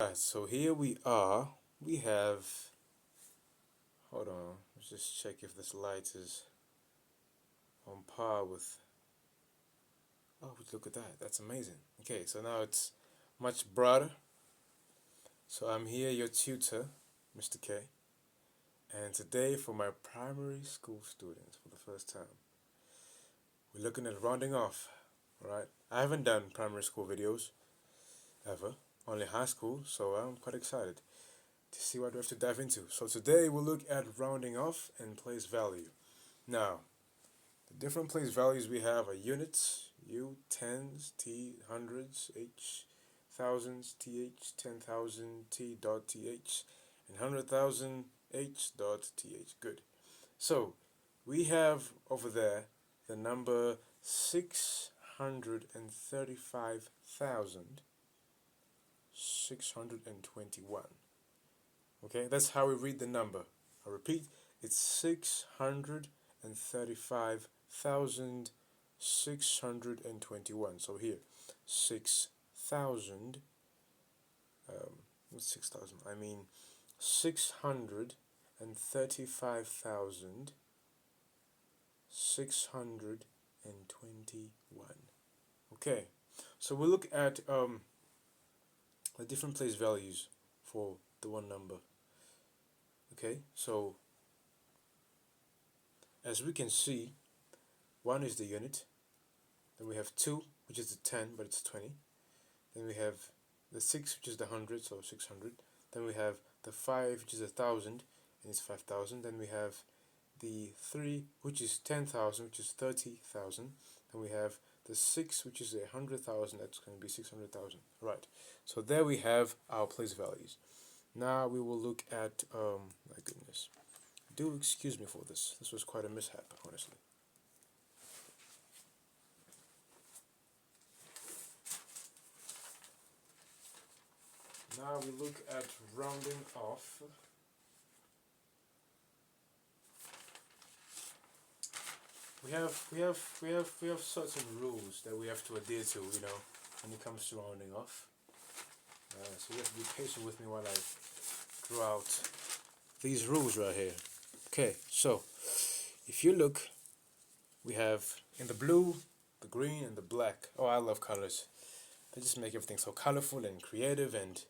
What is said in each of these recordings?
Alright, so here we are. We have. Hold on. Let's just check if this light is on par with. Oh, look at that. That's amazing. Okay, so now it's much brighter. So I'm here, your tutor, Mr. K. And today, for my primary school students, for the first time, we're looking at rounding off. Alright? I haven't done primary school videos ever, only high school, so I'm quite excited to see what we have to dive into. So today we'll look at rounding off and place value. Now, the different place values we have are units, U, tens, T, hundreds, H, thousands, TH, 10,000, T dot TH, and 100,000, H dot TH. Good. So, we have over there the number 635,621. Okay, that's how we read the number. I repeat, it's 635,621. So here, 6,000, what's 6,000? I mean 635,621. Okay, so we'll look at the different place values for the one number. Okay, so as we can see, 1 is the unit, then we have 2, which is the 10, but it's 20, then we have the 6, which is the 100, so 600, then we have the 5, which is 1,000, and it's 5,000, then we have the 3, which is 10,000, which is 30,000, then we have the 6, which is 100,000, that's going to be 600,000. Right, so there we have our place values. Now we will look at, my goodness, do excuse me for this. This was quite a mishap, honestly. Now we look at rounding off. We have certain rules that we have to adhere to, when it comes to rounding off. So you have to be patient with me while I draw out these rules right here. Okay, so if you look, we have in the blue, the green, and the black. Oh, I love colors. They just make everything so colorful and creative and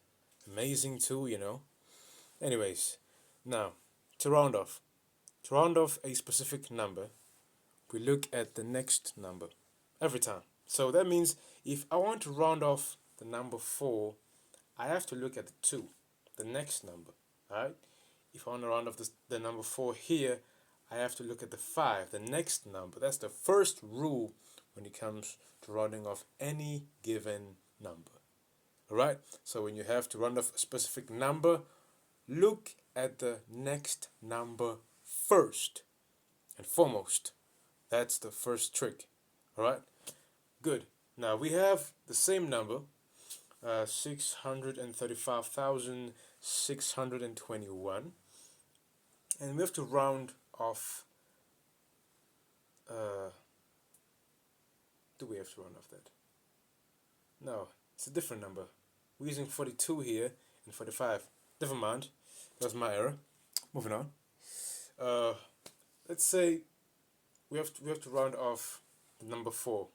amazing too, Anyways, now to round off a specific number, we look at the next number every time. So that means if I want to round off the number 4, I have to look at the 2, the next number. Alright? If I want to round off the number 4 here, I have to look at the 5, the next number. That's the first rule when it comes to rounding off any given number. Alright? So when you have to round off a specific number, look at the next number first and foremost. That's the first trick. Alright? Good. Now we have the same number, 635,621, and we have to round off. Do we have to round off that? No, it's a different number. We're using 42 here and 45. Never mind. That was my error. Moving on. Let's say we have to round off the number 4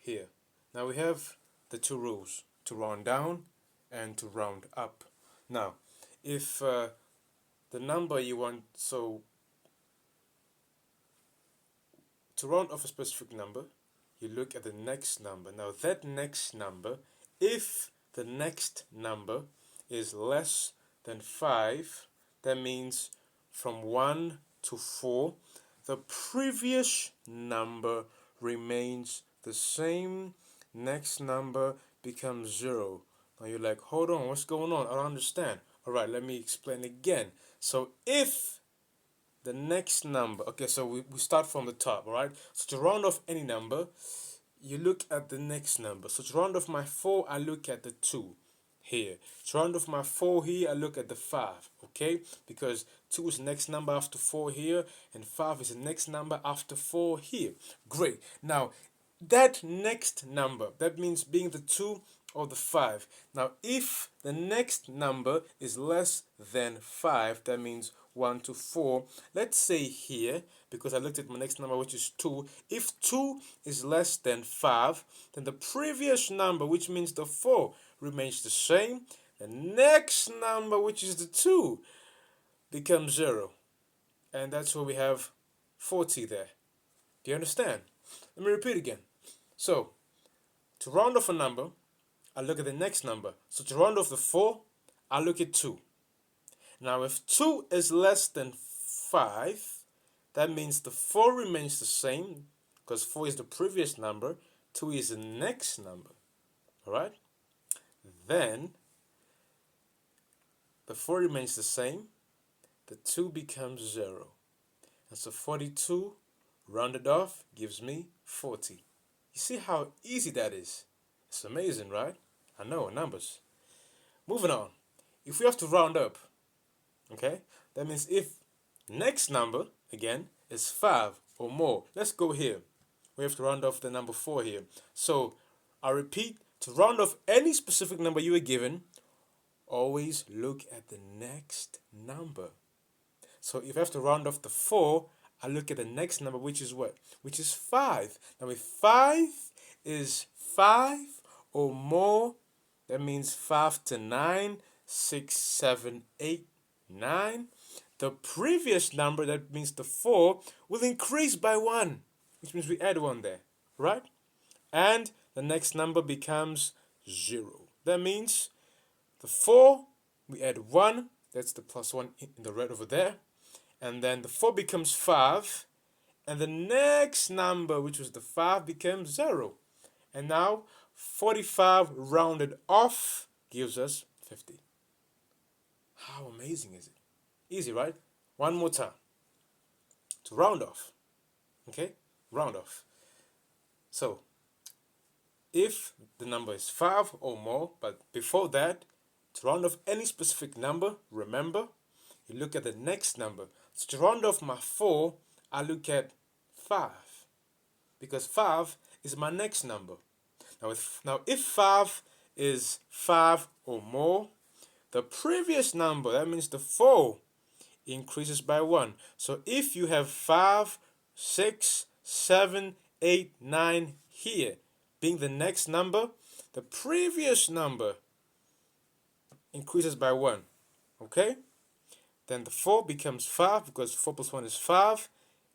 here. Now we have the two rules: to round down and to round up. Now, if the number you want, so to round off a specific number, you look at the next number. Now that next number, if the next number is less than 5, that means from 1 to 4, the previous number remains the same. Next number becomes 0. Now you're like, hold on, what's going on? I don't understand. Alright, let me explain again. So if the next number, okay, so we start from the top, alright? So to round off any number, you look at the next number. So to round off my 4, I look at the 2 here. To round off my 4 here, I look at the 5, okay? Because 2 is the next number after 4 here, and 5 is the next number after 4 here. Great. Now, that next number, that means being the 2, or the 5. Now, if the next number is less than 5, that means 1 to 4. Let's say here, because I looked at my next number, which is 2. If 2 is less than 5, then the previous number, which means the 4, remains the same. The next number, which is the 2, becomes 0. And that's where we have 40 there. Do you understand? Let me repeat again. So, to round off a number, I look at the next number. So to round off the 4, I look at 2. Now if 2 is less than 5, that means the 4 remains the same, because 4 is the previous number, 2 is the next number. Alright? Then the 4 remains the same, the 2 becomes 0. And so 42 rounded off gives me 40. You see how easy that is? It's amazing, right? I know, numbers. Moving on. If we have to round up, okay, that means if next number, again, is 5 or more. Let's go here. We have to round off the number 4 here. So, I repeat, to round off any specific number you were given, always look at the next number. So, if I have to round off the 4, I look at the next number, which is what? Which is 5. Now, if 5 is 5 or more, that means 5 to 9, 6, 7, 8, 9. The previous number, that means the 4, will increase by 1, which means we add 1 there, right? And the next number becomes 0. That means the 4, we add 1, that's the plus 1 in the red over there. And then the 4 becomes 5, and the next number, which was the 5, becomes 0. And now 45 rounded off gives us 50. How amazing is it? Easy, right? One more time. To round off. Okay? Round off. So, if the number is 5 or more, but before that, to round off any specific number, remember, you look at the next number. So to round off my 4, I look at 5. Because 5 is my next number. Now if 5 is 5 or more, the previous number, that means the 4, increases by 1. So if you have 5, 6, 7, 8, 9 here, being the next number, the previous number increases by 1. Okay? Then the 4 becomes 5 because 4 plus 1 is 5.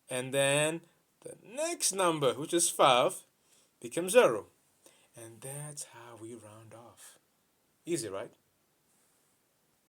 And then the next number, which is 5, becomes 0. And that's how we round off. Easy, right?